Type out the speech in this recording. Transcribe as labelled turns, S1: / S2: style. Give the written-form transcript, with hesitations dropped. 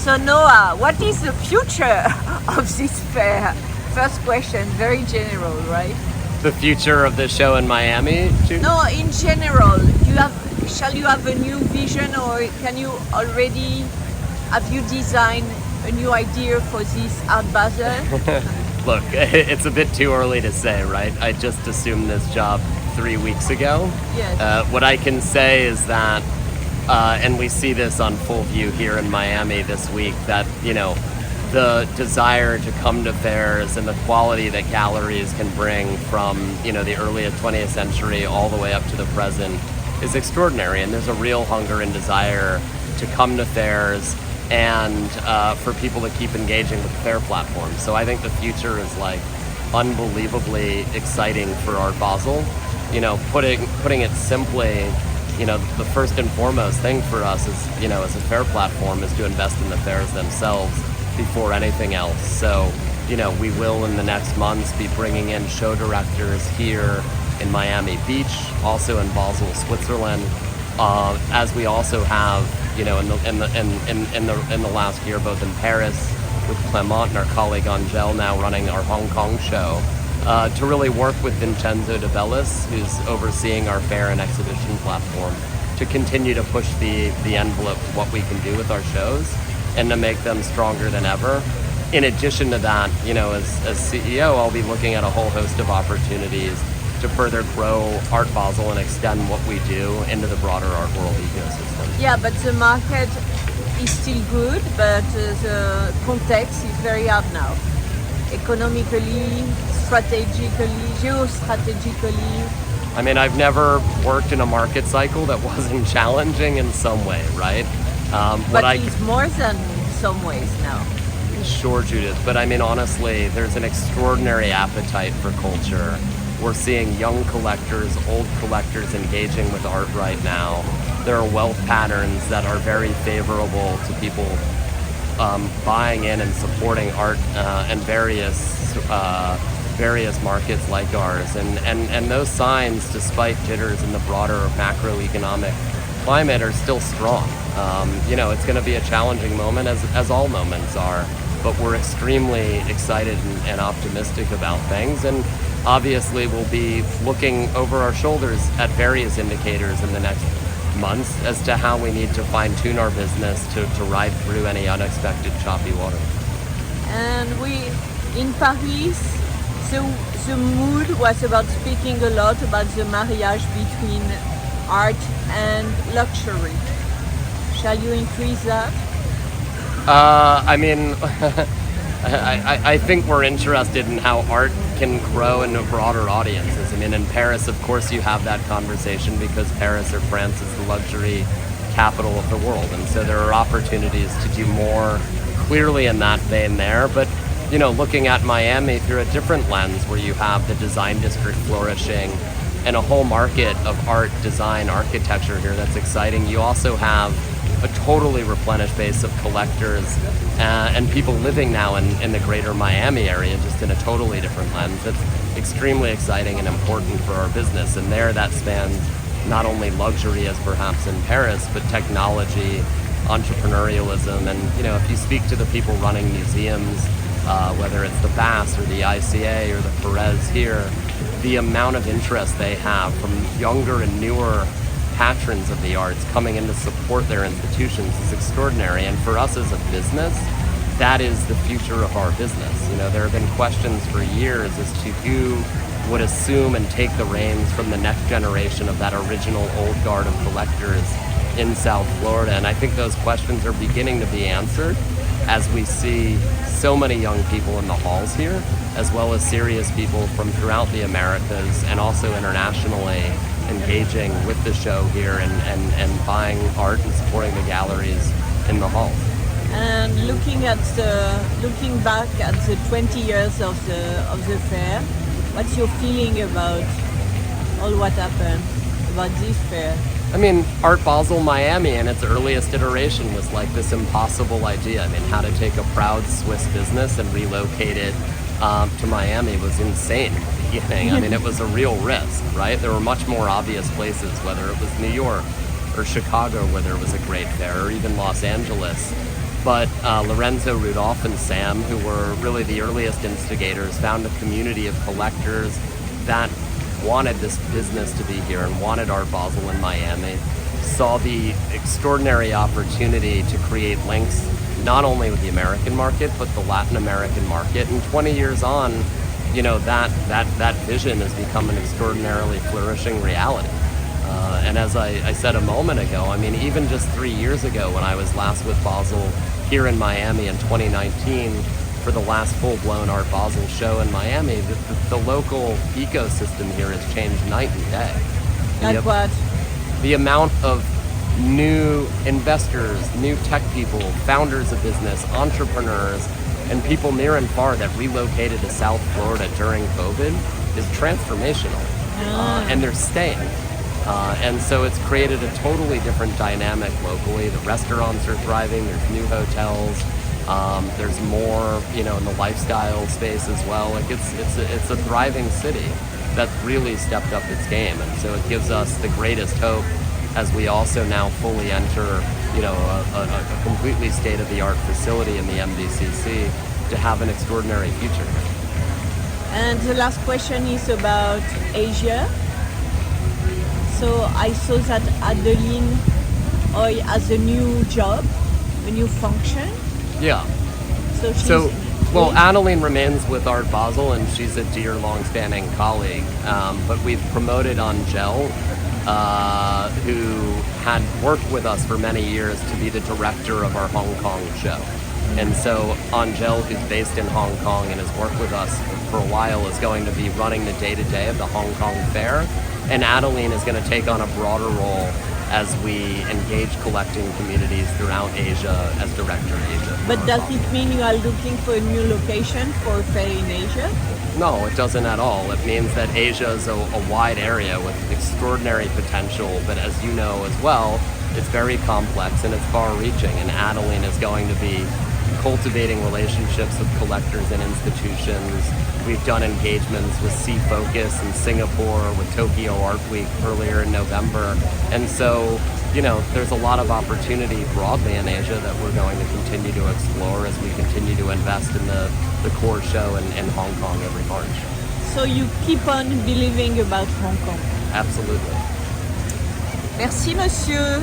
S1: So Noah, what is the future of this fair? First question, very general, right?
S2: The future of the show in Miami, Judith?
S1: No, in general, shall you have a new vision, or have you designed a new idea for this Art Basel?
S2: Look, it's a bit too early to say, right? I just assumed this job 3 weeks ago.
S1: Yes.
S2: What I can say is that, and we see this on full view here in Miami this week, that, the desire to come to fairs and the quality that galleries can bring from, the early 20th century all the way up to the present is extraordinary. And there's a real hunger and desire to come to fairs and for people to keep engaging with the fair platform. So I think the future is unbelievably exciting for Art Basel. Putting it simply, the first and foremost thing for us is, as a fair platform, is to invest in the fairs themselves before anything else. So, we will in the next months be bringing in show directors here in Miami Beach, also in Basel, Switzerland, as we also have, in the last year, both in Paris with Clement and our colleague Angèle now running our Hong Kong show, to really work with Vincenzo de Bellis, who's overseeing our fair and exhibition platform, to continue to push the envelope of what we can do with our shows and to make them stronger than ever. In addition to that, as CEO, I'll be looking at a whole host of opportunities to further grow Art Basel and extend what we do into the broader art world ecosystem.
S1: Yeah, but the market is still good, but the context is very hard now. Economically, strategically, geostrategically.
S2: I mean, I've never worked in a market cycle that wasn't challenging in some way, right?
S1: But it's more than some ways now.
S2: Sure, Judith. But I mean, honestly, there's an extraordinary appetite for culture. We're seeing young collectors, old collectors engaging with art right now. There are wealth patterns that are very favorable to people buying in and supporting art and various markets like ours. And those signs, despite jitters in the broader macroeconomic climate, are still strong. It's going to be a challenging moment, as all moments are, but we're extremely excited and optimistic about things. And obviously, we'll be looking over our shoulders at various indicators in the next months as to how we need to fine-tune our business to ride through any unexpected choppy water.
S1: And in Paris, the mood was about speaking a lot about the marriage between art and luxury. Shall you increase that?
S2: I think we're interested in how art can grow into broader audiences. I mean, in Paris, of course, you have that conversation because Paris or France is the luxury capital of the world. And so there are opportunities to do more clearly in that vein there. But, looking at Miami through a different lens where you have the design district flourishing and a whole market of art, design, architecture here that's exciting. You also have a totally replenished base of collectors and people living now in the greater Miami area, just in a totally different lens. It's extremely exciting and important for our business. And there that spans not only luxury as perhaps in Paris, but technology, entrepreneurialism. And, if you speak to the people running museums, whether it's the BAS or the ICA or the Perez here, the amount of interest they have from younger and newer patrons of the arts coming in to support their institutions is extraordinary. And for us as a business, that is the future of our business. There have been questions for years as to who would assume and take the reins from the next generation of that original old guard of collectors in South Florida. And I think those questions are beginning to be answered as we see so many young people in the halls here, as well as serious people from throughout the Americas and also internationally engaging with the show here and buying art and supporting the galleries in the halls.
S1: And looking back at the 20 years of the fair, what's your feeling about all what happened about this fair?
S2: I mean, Art Basel Miami in its earliest iteration was like this impossible idea. I mean, how to take a proud Swiss business and relocate it to Miami was insane at the beginning. I mean, it was a real risk, right? There were much more obvious places, whether it was New York or Chicago, where there was a great fair, or even Los Angeles. But Lorenzo, Rudolph, and Sam, who were really the earliest instigators, found a community of collectors that wanted this business to be here and wanted Art Basel in Miami, saw the extraordinary opportunity to create links not only with the American market, but the Latin American market. And 20 years on, you know, that vision has become an extraordinarily flourishing reality. And as I said a moment ago, I mean, even just 3 years ago when I was last with Basel here in Miami in 2019 for the last full-blown Art Basel show in Miami, the local ecosystem here has changed night and day.
S1: Like what?
S2: The amount of new investors, new tech people, founders of business, entrepreneurs, and people near and far that relocated to South Florida during COVID is transformational. And they're staying. And so it's created a totally different dynamic locally. The restaurants are thriving, there's new hotels, there's more, you know, in the lifestyle space as well. Like it's a thriving city that's really stepped up its game. And so it gives us the greatest hope as we also now fully enter, you know, a completely state-of-the-art facility in the MDCC to have an extraordinary future.
S1: And the last question is about Asia. So I saw that Adeline Hoy has a new job, a new function.
S2: Yeah.
S1: So
S2: well, Adeline remains with Art Basel, and she's a dear, long-standing colleague. But we've promoted Angel, who had worked with us for many years, to be the director of our Hong Kong show. And so Angel, who's based in Hong Kong and has worked with us for a while, is going to be running the day-to-day of the Hong Kong fair. And Adeline is going to take on a broader role as we engage collecting communities throughout Asia as Director Asia.
S1: But does it mean you are looking for a new location for a fair in Asia?
S2: No, it doesn't at all. It means that Asia is a wide area with extraordinary potential, but as you know as well, it's very complex and it's far-reaching, and Adeline is going to be cultivating relationships with collectors and institutions. We've done engagements with Sea Focus in Singapore, with Tokyo Art Week earlier in November. And so, you know, there's a lot of opportunity broadly in Asia that we're going to continue to explore as we continue to invest in the core show in Hong Kong every March.
S1: So you keep on believing about Hong Kong?
S2: Absolutely.
S1: Merci, monsieur.